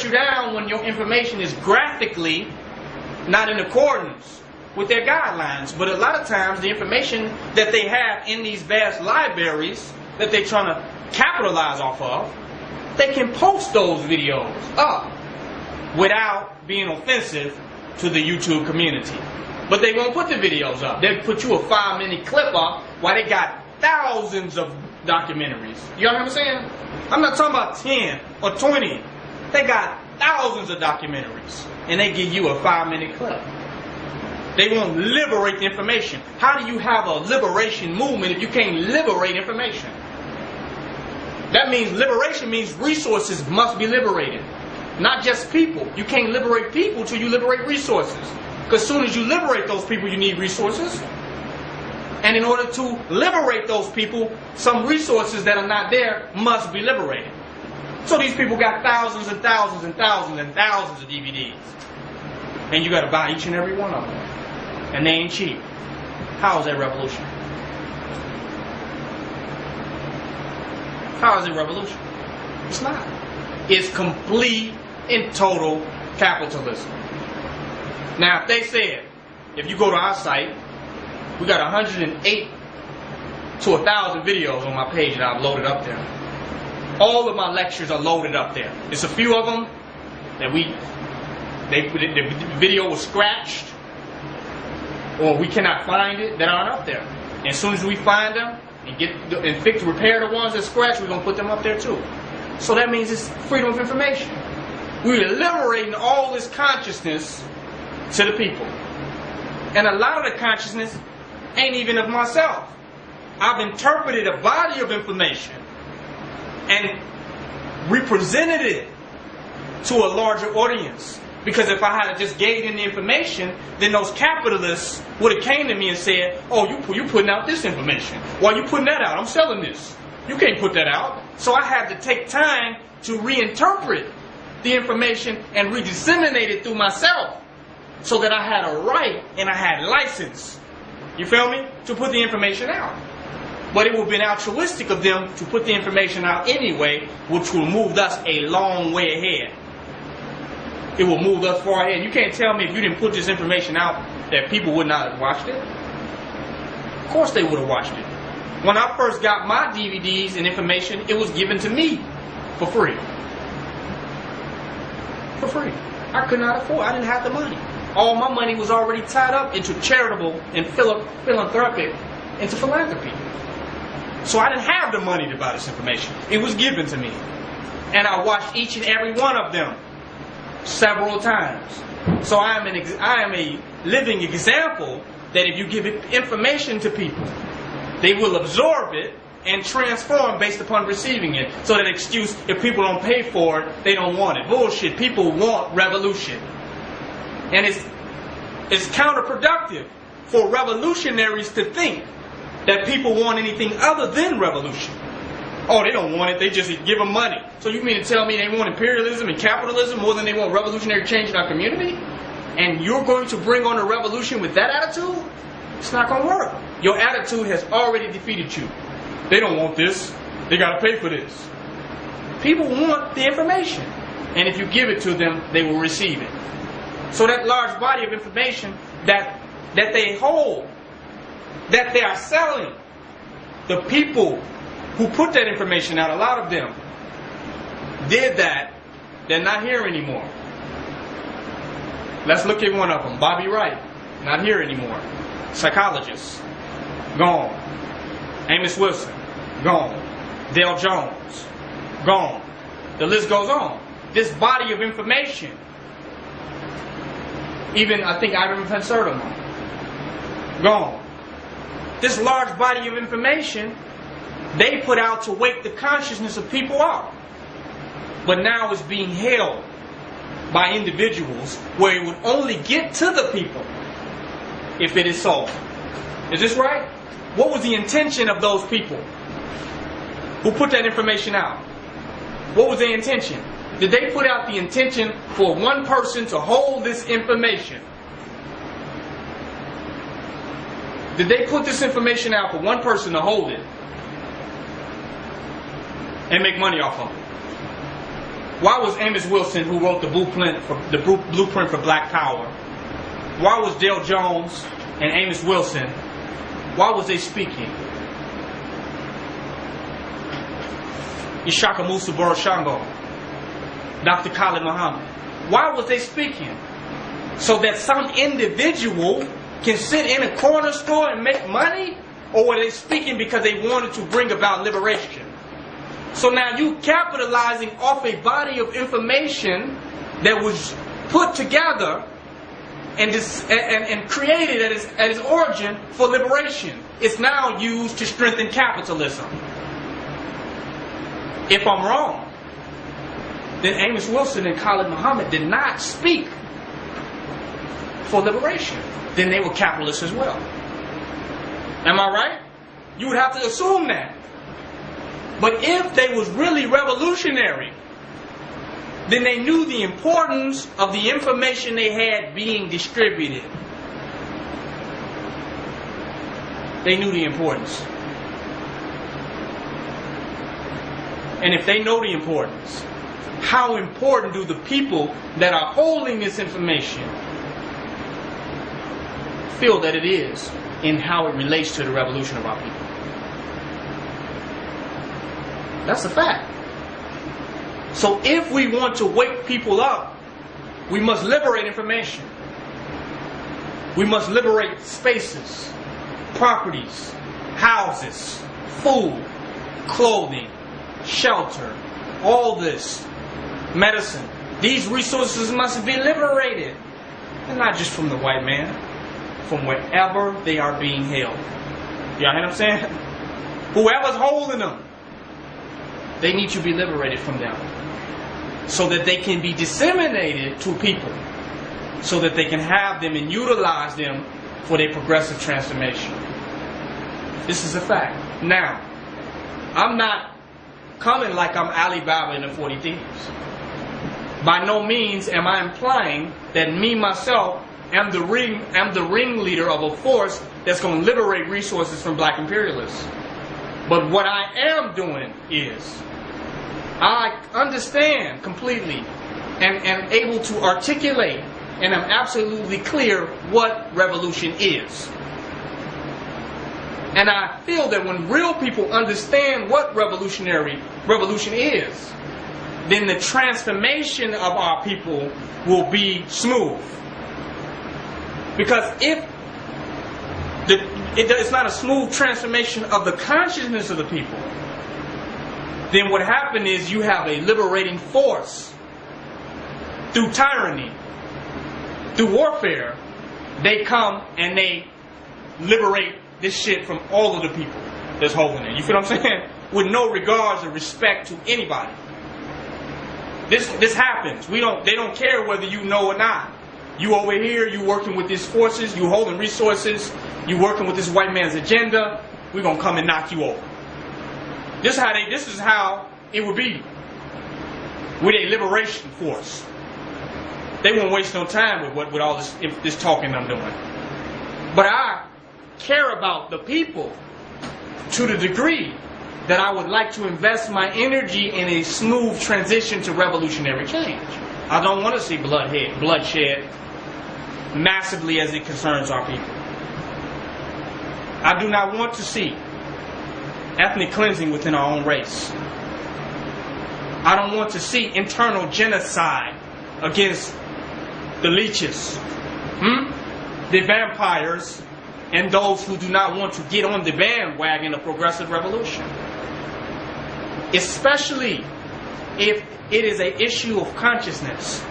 shut you down when your information is graphically not in accordance with their guidelines. But a lot of times the information that they have in these vast libraries that they're trying to capitalize off of, they can post those videos up without being offensive to the YouTube community. But they won't put the videos up. They'll put you a 5-minute clip up while they got thousands of documentaries. You know what I'm saying? I'm not talking about 10 or 20. They got thousands of documentaries. And they give you a 5-minute clip. They won't liberate the information. How do you have a liberation movement if you can't liberate information? That means liberation means resources must be liberated. Not just people. You can't liberate people till you liberate resources. Because as soon as you liberate those people, you need resources. And in order to liberate those people, some resources that are not there must be liberated. So these people got thousands and thousands and thousands and thousands of DVDs. And you got to buy each and every one of them. And they ain't cheap. How is that revolution? How is it revolution? It's not. It's complete and total capitalism. Now, if they said, if you go to our site, we got 108 to 1,000 videos on my page that I've loaded up there. All of my lectures are loaded up there. There's a few of them that the video was scratched, or we cannot find it, that aren't up there. And as soon as we find them and repair the ones that scratch, we're gonna put them up there too. So that means it's freedom of information. We're liberating all this consciousness to the people. And a lot of the consciousness ain't even of myself. I've interpreted a body of information and represented it to a larger audience. Because if I had just gave them the information, then those capitalists would have came to me and said, oh, you putting out this information. Why you putting that out? I'm selling this. You can't put that out. So I had to take time to reinterpret the information and re-disseminate it through myself so that I had a right and I had license, you feel me, to put the information out. But it would have been altruistic of them to put the information out anyway, which would have moved us a long way ahead. It will move us far ahead. You can't tell me if you didn't put this information out that people would not have watched it. Of course they would have watched it. When I first got my DVDs and information, it was given to me for free. For free. I could not afford. I didn't have the money. All my money was already tied up into charitable and philanthropic, into philanthropy. So I didn't have the money to buy this information. It was given to me. And I watched each and every one of them several times. So I am a living example that if you give information to people, they will absorb it and transform based upon receiving it. So that excuse, if people don't pay for it, they don't want it. Bullshit. People want revolution. And it's counterproductive for revolutionaries to think that people want anything other than revolution. Oh, they don't want it, they just give them money. So you mean to tell me they want imperialism and capitalism more than they want revolutionary change in our community? And you're going to bring on a revolution with that attitude? It's not going to work. Your attitude has already defeated you. They don't want this, they got to pay for this. People want the information. And if you give it to them, they will receive it. So that large body of information that they hold, that they are selling, the people who put that information out, a lot of them did that. They're not here anymore. Let's look at one of them. Bobby Wright, not here anymore. Psychologist, gone. Amos Wilson, gone. Dale Jones, gone. The list goes on. This body of information, even I think Ivan Van Sertima, gone. This large body of information they put out to wake the consciousness of people up. But now it's being held by individuals where it would only get to the people if it is sold. Is this right? What was the intention of those people who put that information out? What was their intention? Did they put out the intention for one person to hold this information? Did they put this information out for one person to hold it and make money off of it? Why was Amos Wilson, who wrote the blueprint for Black Power, why was Dale Jones and Amos Wilson, why was they speaking? Ishaka Musa Boroshango, Dr. Khalid Muhammad. Why was they speaking? So that some individual can sit in a corner store and make money? Or were they speaking because they wanted to bring about liberation? So now you capitalizing off a body of information that was put together and created at its origin for liberation. It's now used to strengthen capitalism. If I'm wrong, then Amos Wilson and Khalid Muhammad did not speak for liberation. Then they were capitalists as well. Am I right? You would have to assume that. But if they was really revolutionary, then they knew the importance of the information they had being distributed. They knew the importance. And if they know the importance, how important do the people that are holding this information feel that it is in how it relates to the revolution of our people? That's a fact. So if we want to wake people up, we must liberate information. We must liberate spaces, properties, houses, food, clothing, shelter, all this, medicine. These resources must be liberated. And not just from the white man, from wherever they are being held. Y'all hear what I'm saying? Whoever's holding them, they need to be liberated from them so that they can be disseminated to people, so that they can have them and utilize them for their progressive transformation. This is a fact. Now, I'm not coming like I'm Alibaba and the 40 Thieves. By no means am I implying that me, myself, am the ringleader of a force that's going to liberate resources from black imperialists. But what I am doing is, I understand completely and able to articulate, and I'm absolutely clear what revolution is. And I feel that when real people understand what revolution is, then the transformation of our people will be smooth. Because if it's not a smooth transformation of the consciousness of the people, then what happened is you have a liberating force. Through tyranny, through warfare, they come and they liberate this shit from all of the people that's holding it. You feel what I'm saying? With no regards or respect to anybody. This happens. They don't care whether you know or not. You over here, you working with these forces, you holding resources, you working with this white man's agenda, we're gonna come and knock you over. This is how it would be with a liberation force. They won't waste no time with all this talking I'm doing. But I care about the people to the degree that I would like to invest my energy in a smooth transition to revolutionary change. I don't want to see bloodshed massively as it concerns our people. I do not want to see ethnic cleansing within our own race. I don't want to see internal genocide against the leeches, the vampires, and those who do not want to get on the bandwagon of progressive revolution. Especially if it is an issue of consciousness.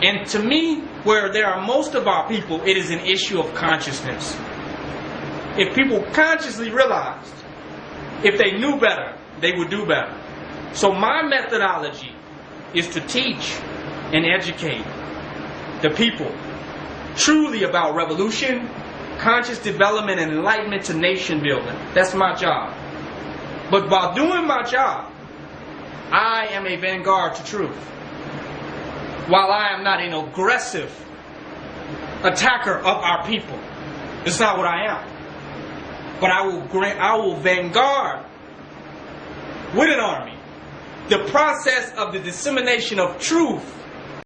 And to me, where there are most of our people, it is an issue of consciousness. If people consciously realized, if they knew better, they would do better. So my methodology is to teach and educate the people truly about revolution, conscious development, and enlightenment to nation building. That's my job. But while doing my job, I am a vanguard to truth. While I am not an aggressive attacker of our people, it's not what I am. But I will vanguard with an army the process of the dissemination of truth